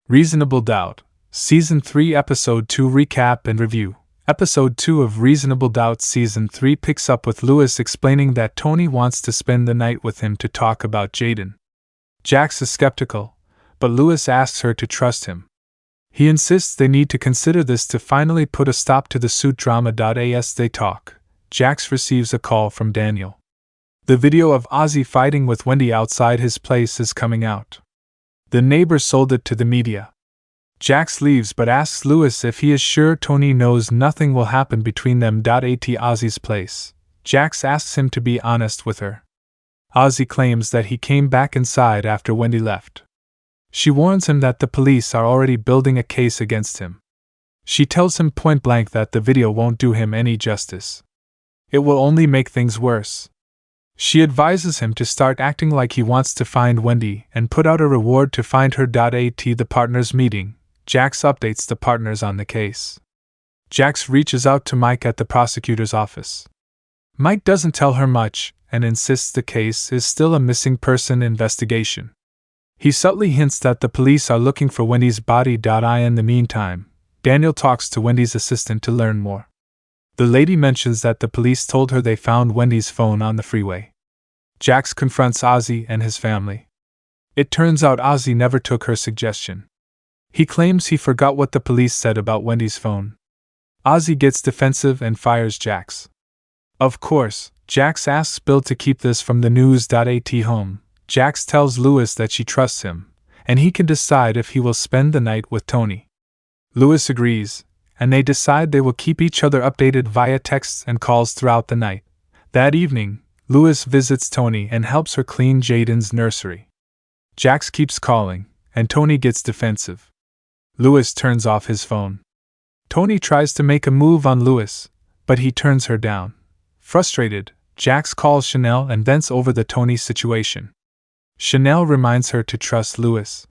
Reasonable Doubt, Season 3 Episode 2 Recap and Review. Episode 2 of Reasonable Doubt Season 3 picks up with Lewis explaining that Toni wants to spend the night with him to talk about Jaden. Jax is skeptical, but Lewis asks her to trust him. He insists they need to consider this to finally put a stop to the suit drama. As they talk, Jax receives a call from Daniel. The video of Ozzie fighting with Wendy outside his place is coming out. The neighbors sold it to the media. Jax leaves but asks Lewis if he is sure Toni knows nothing will happen between them. At Ozzie's place, Jax asks him to be honest with her. Ozzie claims that he came back inside after Wendy left. She warns him that the police are already building a case against him. She tells him point blank that the video won't do him any justice. It will only make things worse. She advises him to start acting like he wants to find Wendy and put out a reward to find her. At the partners' meeting, Jax updates the partners on the case. Jax reaches out to Mike at the prosecutor's office. Mike doesn't tell her much and insists the case is still a missing person investigation. He subtly hints that the police are looking for Wendy's body. In the meantime, Daniel talks to Wendy's assistant to learn more. The lady mentions that the police told her they found Wendy's phone on the freeway. Jax confronts Ozzie and his family. It turns out Ozzie never took her suggestion. He claims he forgot what the police said about Wendy's phone. Ozzie gets defensive and fires Jax. Of course, Jax asks Bill to keep this from the news. At home, Jax tells Lewis that she trusts him, and he can decide if he will spend the night with Toni. Lewis agrees, and they decide they will keep each other updated via texts and calls throughout the night. That evening, Lewis visits Toni and helps her clean Jaden's nursery. Jax keeps calling, and Toni gets defensive. Lewis turns off his phone. Toni tries to make a move on Lewis, but he turns her down. Frustrated, Jax calls Chanel and vents over the Toni situation. Chanel reminds her to trust Lewis.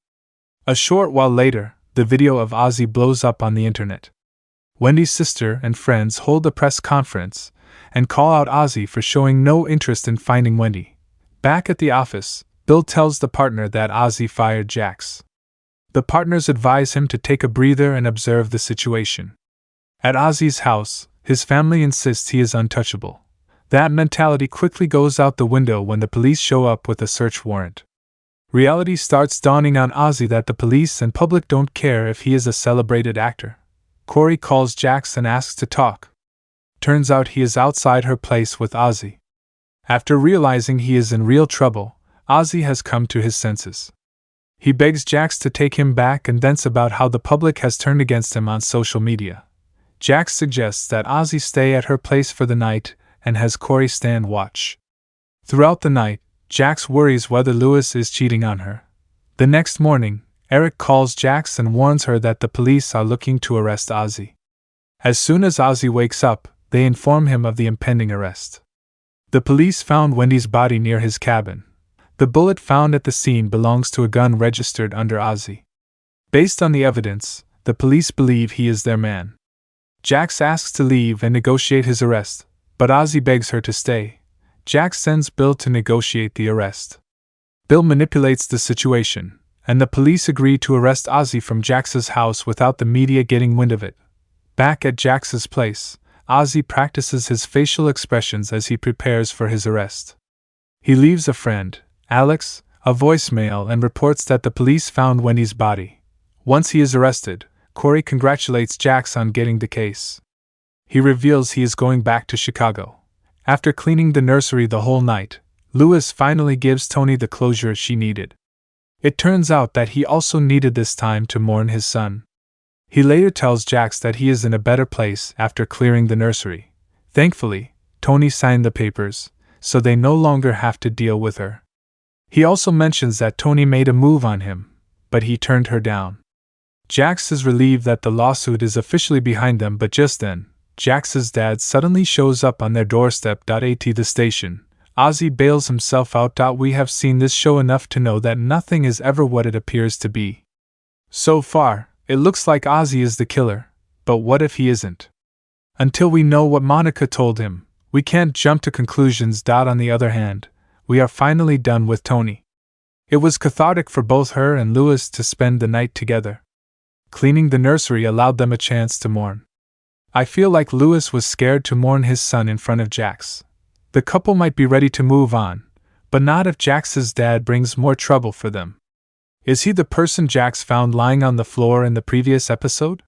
A short while later, the video of Ozzie blows up on the internet. Wendy's sister and friends hold a press conference and call out Ozzie for showing no interest in finding Wendy. Back at the office, Bill tells the partner that Ozzie fired Jax. The partners advise him to take a breather and observe the situation. At Ozzie's house, his family insists he is untouchable. That mentality quickly goes out the window when the police show up with a search warrant. Reality starts dawning on Ozzie that the police and public don't care if he is a celebrated actor. Corey calls Jax and asks to talk. Turns out he is outside her place with Ozzie. After realizing he is in real trouble, Ozzie has come to his senses. He begs Jax to take him back and vents about how the public has turned against him on social media. Jax suggests that Ozzie stay at her place for the night and has Corey stand watch. Throughout the night, Jax worries whether Lewis is cheating on her. The next morning, Eric calls Jax and warns her that the police are looking to arrest Ozzie. As soon as Ozzie wakes up, they inform him of the impending arrest. The police found Wendy's body near his cabin. The bullet found at the scene belongs to a gun registered under Ozzie. Based on the evidence, the police believe he is their man. Jax asks to leave and negotiate his arrest, but Ozzie begs her to stay. Jax sends Bill to negotiate the arrest. Bill manipulates the situation, and the police agree to arrest Ozzie from Jax's house without the media getting wind of it. Back at Jax's place, Ozzie practices his facial expressions as he prepares for his arrest. He leaves a friend, Alex, a voicemail and reports that the police found Wendy's body. Once he is arrested, Corey congratulates Jax on getting the case. He reveals he is going back to Chicago. After cleaning the nursery the whole night, Lewis finally gives Toni the closure she needed. It turns out that he also needed this time to mourn his son. He later tells Jax that he is in a better place after clearing the nursery. Thankfully, Toni signed the papers, so they no longer have to deal with her. He also mentions that Toni made a move on him, but he turned her down. Jax is relieved that the lawsuit is officially behind them, but just then, Jax's dad suddenly shows up on their doorstep. At the station, Ozzie bails himself out. We have seen this show enough to know that nothing is ever what it appears to be. So far, it looks like Ozzie is the killer, but what if he isn't? Until we know what Monica told him, we can't jump to conclusions. On the other hand, we are finally done with Toni. It was cathartic for both her and Lewis to spend the night together. Cleaning the nursery allowed them a chance to mourn. I feel like Lewis was scared to mourn his son in front of Jax. The couple might be ready to move on, but not if Jax's dad brings more trouble for them. Is he the person Jax found lying on the floor in the previous episode?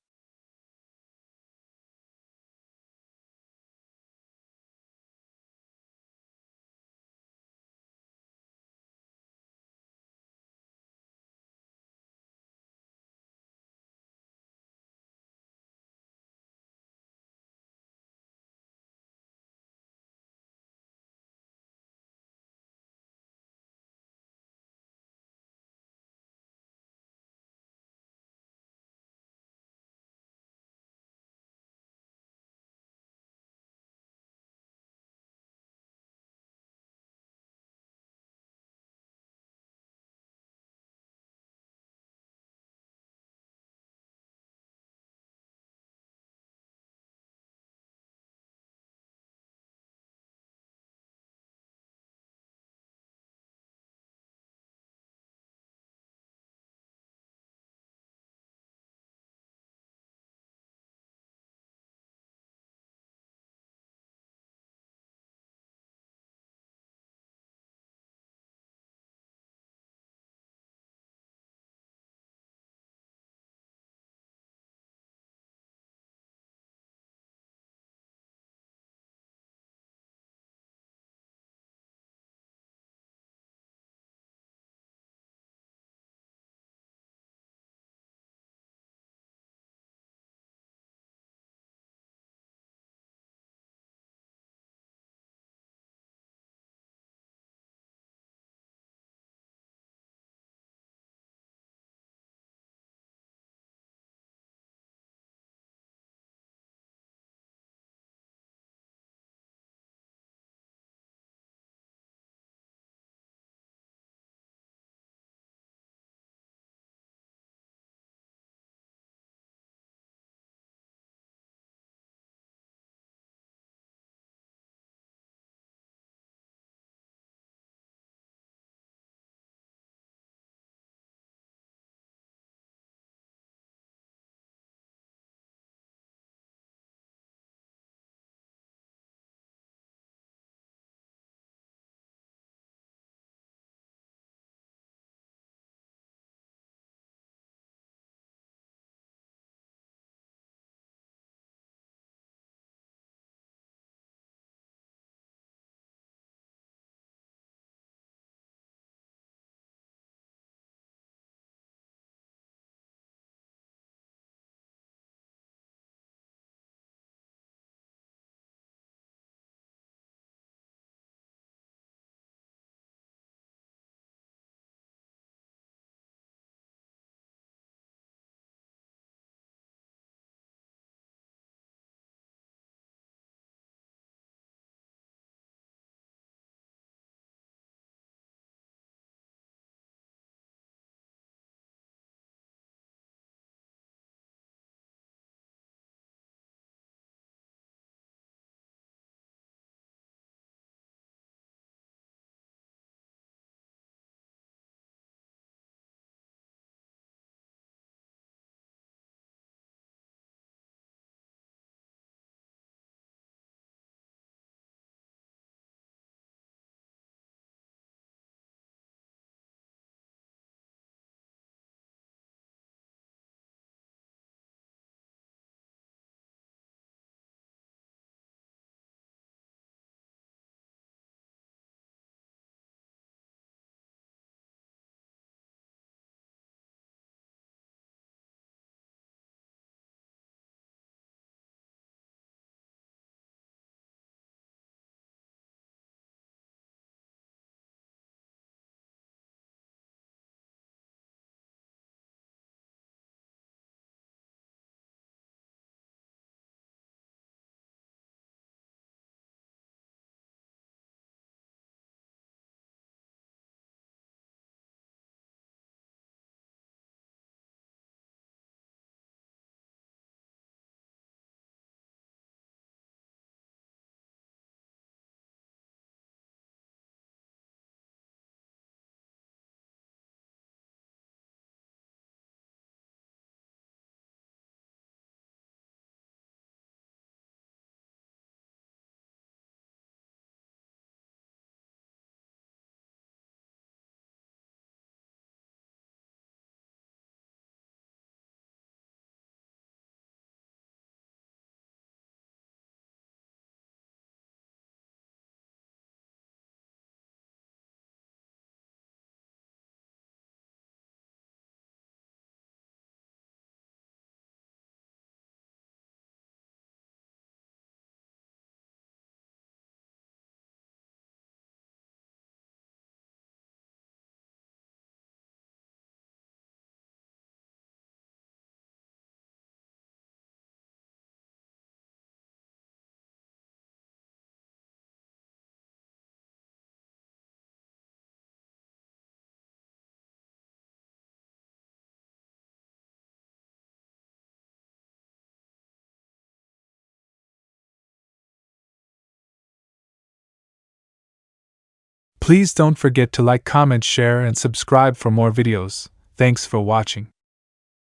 Please don't forget to like, comment, share, and subscribe for more videos. Thanks for watching.